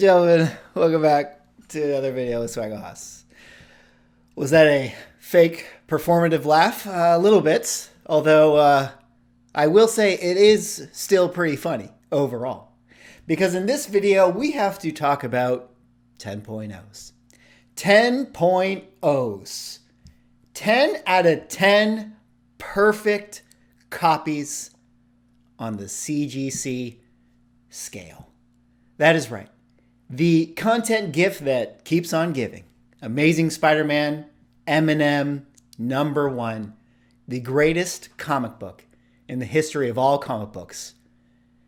gentlemen, welcome back to another video with Swaggle Haas. Was that a fake performative laugh? A little bit, although I will say it is still pretty funny overall. Because in this video, we have to talk about 10.0s. 10.0s. 10 out of 10 perfect copies on the CGC scale. That is right. The content gift that keeps on giving. Amazing Spider-Man, EMINEM #1, the greatest comic book in the history of all comic books,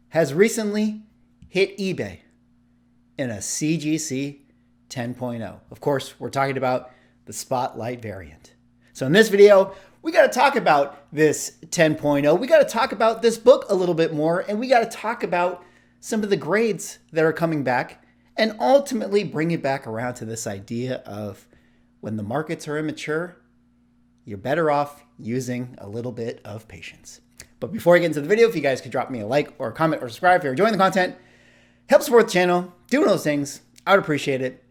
has recently hit eBay in a CGC 10.0. Of course, we're talking about the Spotlight variant. So in this video, we got to talk about this 10.0. We got to talk about this book a little bit more, and we got to talk about some of the grades that are coming back, and ultimately bring it back around to this idea of when the markets are immature, you're better off using a little bit of patience. But before I get into the video, if you guys could drop me a like or a comment or subscribe if you're enjoying the content, help support the channel, do one of those things, I would appreciate it.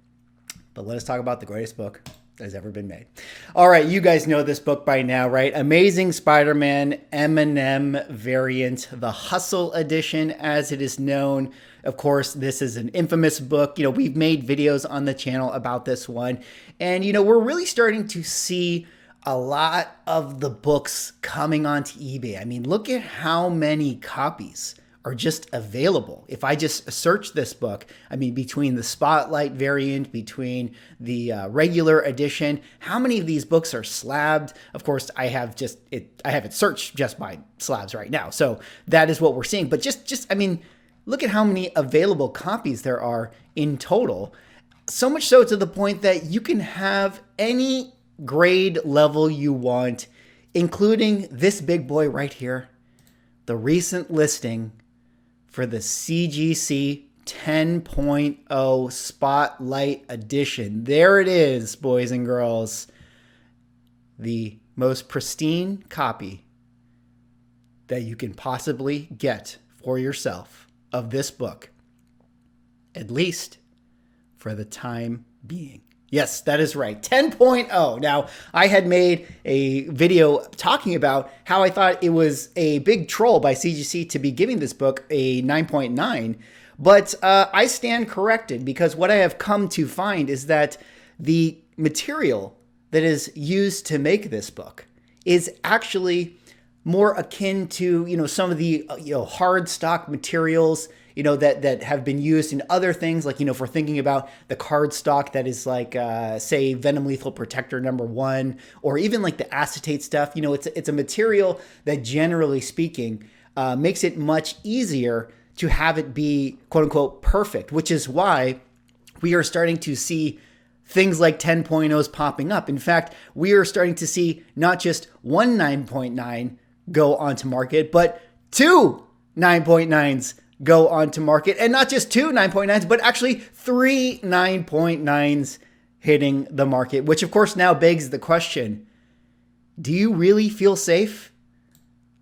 But let us talk about the greatest book that has ever been made. All right, you guys know this book by now, right? Amazing Spider-Man EMINEM Variant, the Hustle Edition as it is known. Of course, this is an infamous book. You know, we've made videos on the channel about this one. And, you know, we're really starting to see a lot of the books coming onto eBay. I mean, look at how many copies are just available. If I just search this book, I mean, between the Spotlight variant, between the regular edition, how many of these books are slabbed? Of course, I have it searched just by slabs right now. So that is what we're seeing. But I mean, look at how many available copies there are in total. So much so to the point that you can have any grade level you want, including this big boy right here, the recent listing for the CGC 10.0 Spotlight Edition. There it is, boys and girls. The most pristine copy that you can possibly get for yourself of this book, at least for the time being. Yes, that is right. 10.0. Now, I had made a video talking about how I thought it was a big troll by CGC to be giving this book a 9.9, but I stand corrected, because what I have come to find is that the material that is used to make this book is actually more akin to, you know, some of the hard stock materials, you know, that have been used in other things, like, you know, if we're thinking about the card stock that is like, say, Venom Lethal Protector #1, or even like the acetate stuff, you know, it's a material that, generally speaking, makes it much easier to have it be, quote unquote, perfect, which is why we are starting to see things like 10.0s popping up. In fact, we are starting to see not just one 9.9 go onto market, but two 9.9s go onto market, and not just two 9.9s, but actually three 9.9s hitting the market, which of course now begs the question, do you really feel safe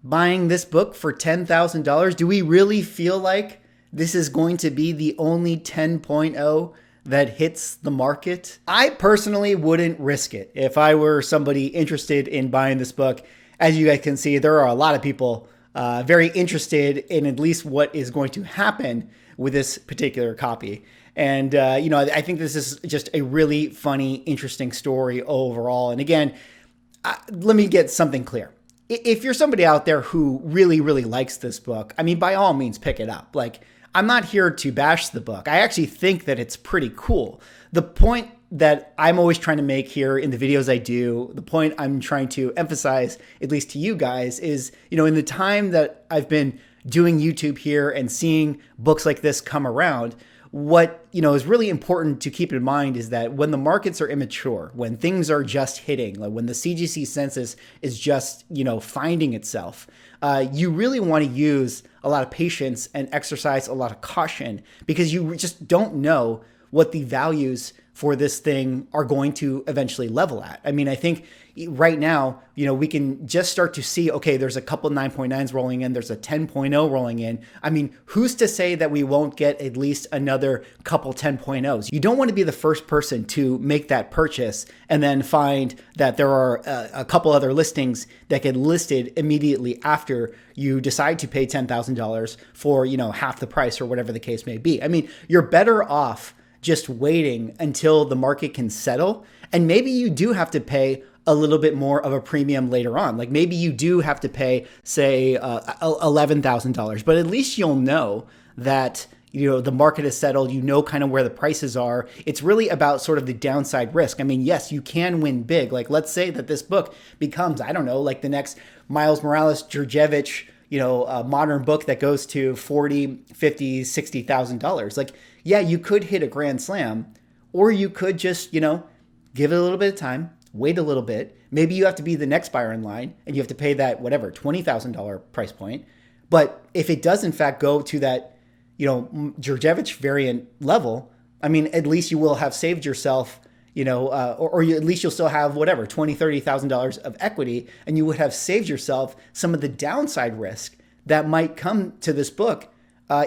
buying this book for $10,000? Do we really feel like this is going to be the only 10.0 that hits the market? I personally wouldn't risk it if I were somebody interested in buying this book. As you guys can see, there are a lot of people very interested in at least what is going to happen with this particular copy. And, you know, I think this is just a really funny, interesting story overall. And again, let me get something clear. If you're somebody out there who really, really likes this book, I mean, by all means, pick it up. Like, I'm not here to bash the book. I actually think that it's pretty cool. The point that I'm always trying to make here in the videos I do, the point I'm trying to emphasize, at least to you guys, is, you know, in the time that I've been doing YouTube here and seeing books like this come around, what, you know, is really important to keep in mind is that when the markets are immature, when things are just hitting, like when the CGC census is just, you know, finding itself, you really want to use a lot of patience and exercise a lot of caution, because you just don't know what the values for this thing are going to eventually level at. I mean, I think right now, we can just start to see, okay, there's a couple 9.9s rolling in, there's a 10.0 rolling in. I mean, who's to say that we won't get at least another couple 10.0s? You don't want to be the first person to make that purchase and then find that there are a couple other listings that get listed immediately after you decide to pay $10,000 for, half the price or whatever the case may be. I mean, you're better off just waiting until the market can settle. And maybe you do have to pay a little bit more of a premium later on. Like maybe you do have to pay, say, $11,000, but at least you'll know that the market is settled, kind of where the prices are. It's really about sort of the downside risk. I mean, yes, you can win big. Like let's say that this book becomes, I don't know, like the next Miles Morales, Jurjevich, a modern book that goes to $40,000, $50,000, $60,000. Like, yeah, you could hit a grand slam, or you could just, give it a little bit of time, wait a little bit. Maybe you have to be the next buyer in line and you have to pay that, whatever, $20,000 price point. But if it does in fact go to that, Jurjevich variant level, I mean, at least you will have saved yourself, or at least you'll still have whatever, $20,000, $30,000 of equity, and you would have saved yourself some of the downside risk that might come to this book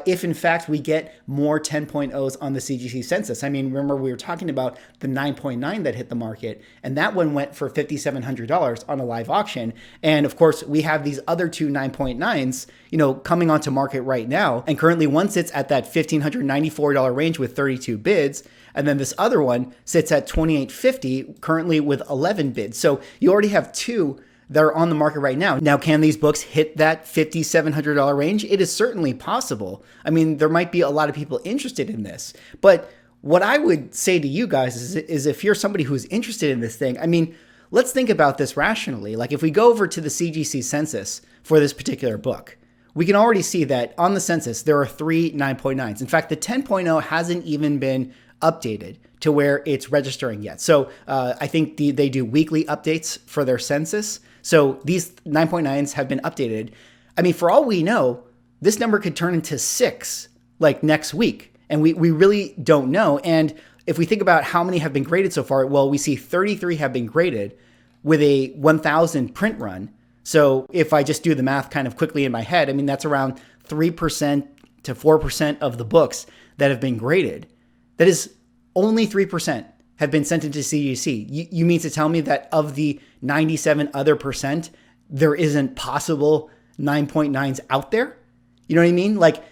if in fact we get more 10.0s on the CGC census. I mean, remember we were talking about the 9.9 that hit the market, and that one went for $5,700 on a live auction. And of course, we have these other two 9.9s, coming onto market right now. And currently one sits at that $1,594 range with 32 bids. And then this other one sits at $2,850 currently with 11 bids. So you already have two that are on the market right now. Now, can these books hit that $5,700 range? It is certainly possible. I mean, there might be a lot of people interested in this. But what I would say to you guys is if you're somebody who's interested in this thing, I mean, let's think about this rationally. Like if we go over to the CGC census for this particular book, we can already see that on the census, there are three 9.9s. In fact, the 10.0 hasn't even been updated to where it's registering yet. So I think they do weekly updates for their census. So these 9.9s have been updated. I mean, for all we know, this number could turn into 6 like next week. And we really don't know. And if we think about how many have been graded so far, well, we see 33 have been graded with a 1,000 print run. So if I just do the math kind of quickly in my head, I mean, that's around 3% to 4% of the books that have been graded. That is only 3% have been sent into CGC. You mean to tell me that of the 97 other percent, there isn't possible 9.9s out there? You know what I mean? Like,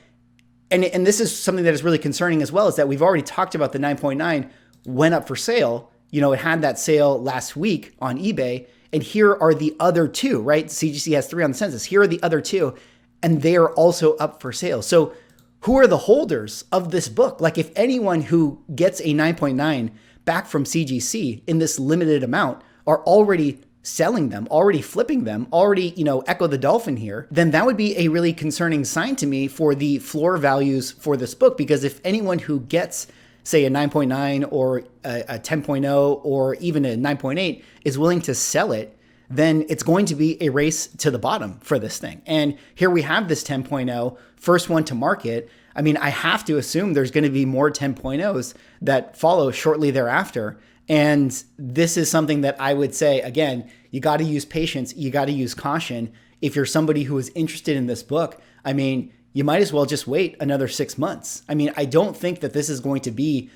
and this is something that is really concerning as well, is that we've already talked about the 9.9 went up for sale. It had that sale last week on eBay. And here are the other two, right? CGC has 3 on the census. Here are the other 2, and they are also up for sale. So who are the holders of this book? Like if anyone who gets a 9.9 back from CGC in this limited amount are already selling them, already flipping them, already, Echo the Dolphin here, then that would be a really concerning sign to me for the floor values for this book. Because if anyone who gets, say, a 9.9 or a 10.0 or even a 9.8 is willing to sell it, then it's going to be a race to the bottom for this thing. And here we have this 10.0, first one to market. I mean, I have to assume there's going to be more 10.0s that follow shortly thereafter. And this is something that I would say, again, you got to use patience. You got to use caution. If you're somebody who is interested in this book, I mean, you might as well just wait another 6 months. I mean, I don't think that this is going to be,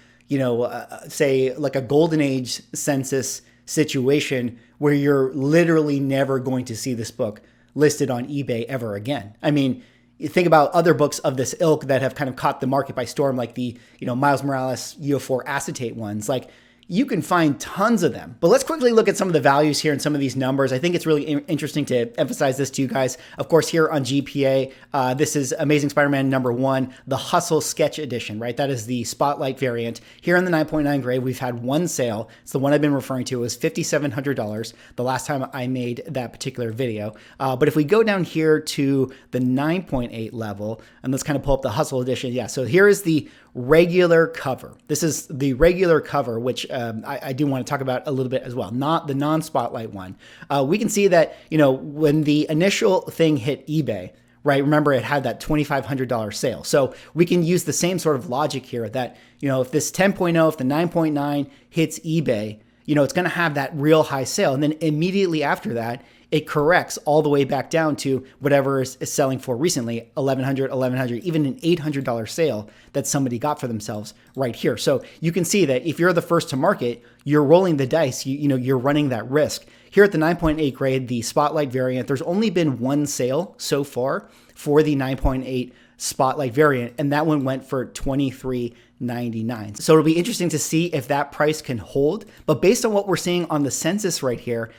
say like a golden age census situation where you're literally never going to see this book listed on eBay ever again. I mean, you think about other books of this ilk that have kind of caught the market by storm, like the, Miles Morales UO4 acetate ones. Like you can find tons of them. But let's quickly look at some of the values here and some of these numbers. I think it's really interesting to emphasize this to you guys. Of course, here on GPA, this is Amazing Spider-Man #1, the Hustle Sketch Edition, right? That is the Spotlight variant. Here in the 9.9 grade, we've had one sale. It's the one I've been referring to. It was $5,700 the last time I made that particular video. But if we go down here to the 9.8 level, and let's kind of pull up the Hustle Edition. Yeah, so here is the regular cover. This is the regular cover, which I do want to talk about a little bit as well, not the non-spotlight one. We can see that, when the initial thing hit eBay, right? Remember, it had that $2,500 sale. So we can use the same sort of logic here that, if this 10.0, if the 9.9 hits eBay, it's going to have that real high sale. And then immediately after that, it corrects all the way back down to whatever is selling for recently, $1,100, even an $800 sale that somebody got for themselves right here. So you can see that if you're the first to market, you're rolling the dice, you're running that risk. Here at the 9.8 grade, the Spotlight variant, there's only been one sale so far for the 9.8 Spotlight variant, and that one went for $23.99. So it'll be interesting to see if that price can hold. But based on what we're seeing on the census right here,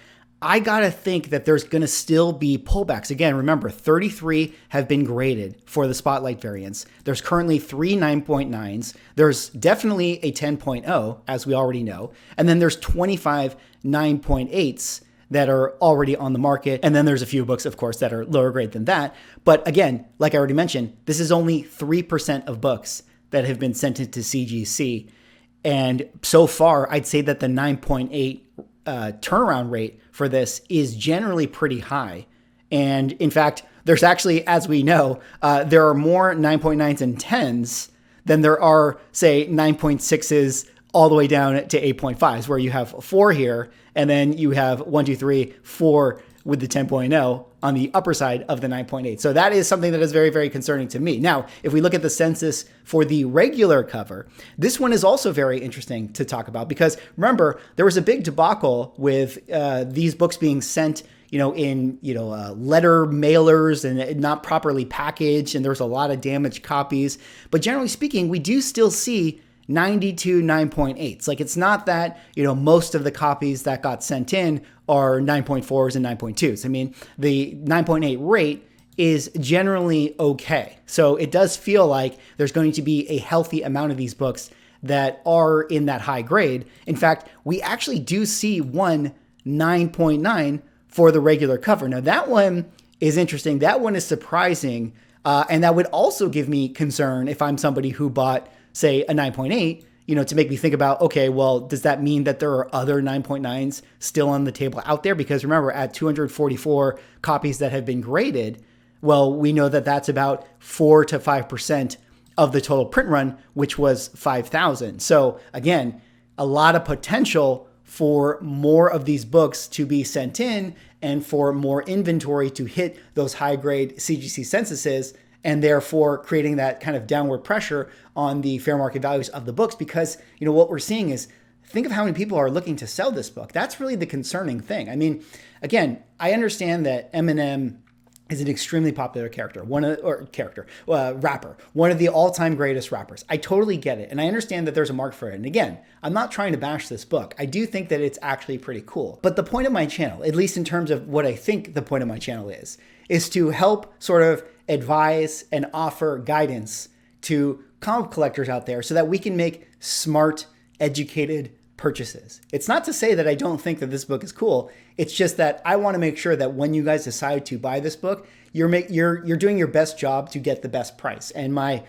I gotta think that there's gonna still be pullbacks. Again, remember, 33 have been graded for the Spotlight variants. There's currently 3 9.9s. There's definitely a 10.0, as we already know. And then there's 25 9.8s that are already on the market. And then there's a few books, of course, that are lower grade than that. But again, like I already mentioned, this is only 3% of books that have been sent into CGC. And so far, I'd say that the 9.8 turnaround rate for this is generally pretty high. And in fact, there's actually, as we know, there are more 9.9s and 10s than there are, say, 9.6s all the way down to 8.5s, where you have 4 here, and then you have 1, 2, 3, 4 with the 10.0 on the upper side of the 9.8. So that is something that is very, very concerning to me. Now, if we look at the census for the regular cover, this one is also very interesting to talk about because remember, there was a big debacle with these books being sent in letter mailers and not properly packaged, and there was a lot of damaged copies. But generally speaking, we do still see 92 9.8s. Like it's not that, most of the copies that got sent in are 9.4s and 9.2s. I mean, the 9.8 rate is generally okay. So it does feel like there's going to be a healthy amount of these books that are in that high grade. In fact, we actually do see one 9.9 for the regular cover. Now that one is interesting. That one is surprising. And that would also give me concern if I'm somebody who bought, say, a 9.8, to make me think about, okay, well, does that mean that there are other 9.9s still on the table out there? Because remember, at 244 copies that have been graded, well, we know that that's about 4 to 5% of the total print run, which was 5,000. So again, a lot of potential for more of these books to be sent in and for more inventory to hit those high grade CGC censuses, and therefore creating that kind of downward pressure on the fair market values of the books. Because, what we're seeing is, think of how many people are looking to sell this book. That's really the concerning thing. I mean, again, I understand that Eminem is an extremely popular character, rapper, one of the all-time greatest rappers. I totally get it. And I understand that there's a market for it. And again, I'm not trying to bash this book. I do think that it's actually pretty cool. But the point of my channel, at least in terms of what I think the point of my channel is to help sort of advise and offer guidance to comic collectors out there so that we can make smart, educated purchases. It's not to say that I don't think that this book is cool. It's just that I want to make sure that when you guys decide to buy this book, you're doing your best job to get the best price. And my,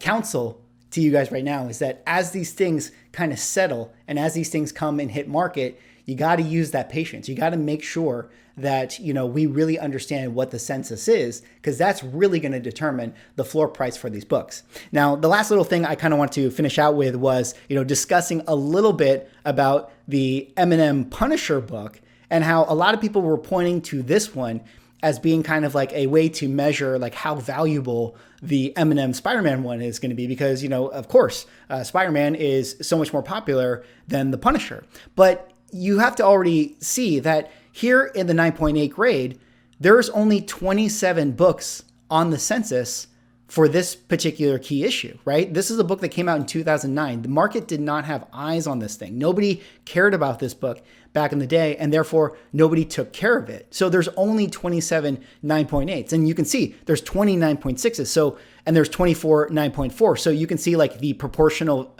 counsel to you guys right now is that as these things kind of settle and as these things come and hit market, you got to use that patience. You got to make sure that, we really understand what the census is, because that's really going to determine the floor price for these books. Now, the last little thing I kind of want to finish out with was, discussing a little bit about the Eminem Punisher book and how a lot of people were pointing to this one as being kind of like a way to measure like how valuable the Eminem Spider-Man one is going to be, because, of course, Spider-Man is so much more popular than the Punisher. But you have to already see that here in the 9.8 grade, there's only 27 books on the census for this particular key issue, right? This is a book that came out in 2009. The market did not have eyes on this thing. Nobody cared about this book back in the day, and therefore nobody took care of it. So there's only 27 9.8s, and you can see there's 20 9.6s. So, and there's 24 9.4. So you can see like the proportional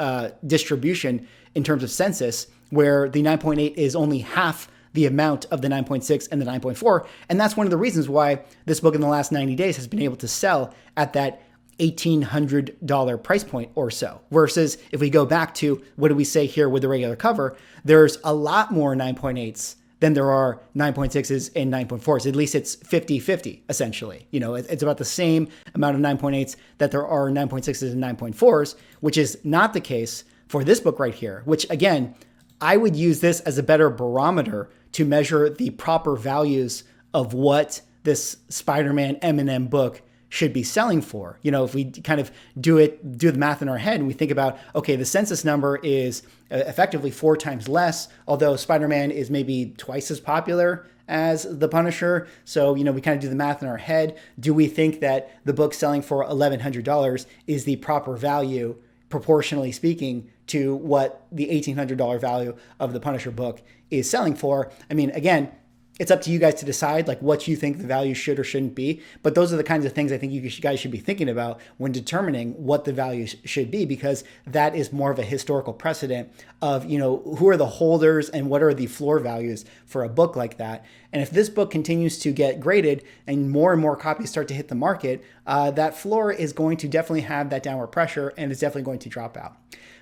distribution in terms of census, where the 9.8 is only half the amount of the 9.6 and the 9.4. And that's one of the reasons why this book in the last 90 days has been able to sell at that $1,800 price point or so. Versus if we go back to, what do we say here with the regular cover, there's a lot more 9.8s than there are 9.6s and 9.4s. At least it's 50-50, essentially. You know, it's about the same amount of 9.8s that there are 9.6s and 9.4s, which is not the case for this book right here, which again, I would use this as a better barometer to measure the proper values of what this Spider-Man EMINEM book should be selling for. You know, if we kind of do the math in our head and we think about, okay, the census number is effectively 4 times less, although Spider-Man is maybe twice as popular as the Punisher. So, you know, we kind of do the math in our head. Do we think that the book selling for $1,100 is the proper value, proportionally speaking, to what the $1,800 value of the Punisher book is selling for? I mean, again, it's up to you guys to decide like what you think the value should or shouldn't be. But those are the kinds of things I think you guys should be thinking about when determining what the value should be, because that is more of a historical precedent of, you know, who are the holders and what are the floor values for a book like that. And if this book continues to get graded and more copies start to hit the market, that floor is going to definitely have that downward pressure and it's definitely going to drop out.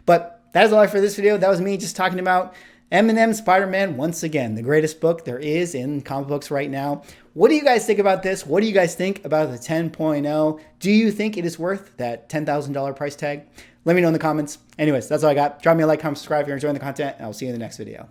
But that is all for this video. That was me just talking about EMINEM Spider-Man, once again, the greatest book there is in comic books right now. What do you guys think about this? What do you guys think about the 10.0? Do you think it is worth that $10,000 price tag? Let me know in the comments. Anyways, that's all I got. Drop me a like, comment, subscribe if you're enjoying the content, and I'll see you in the next video.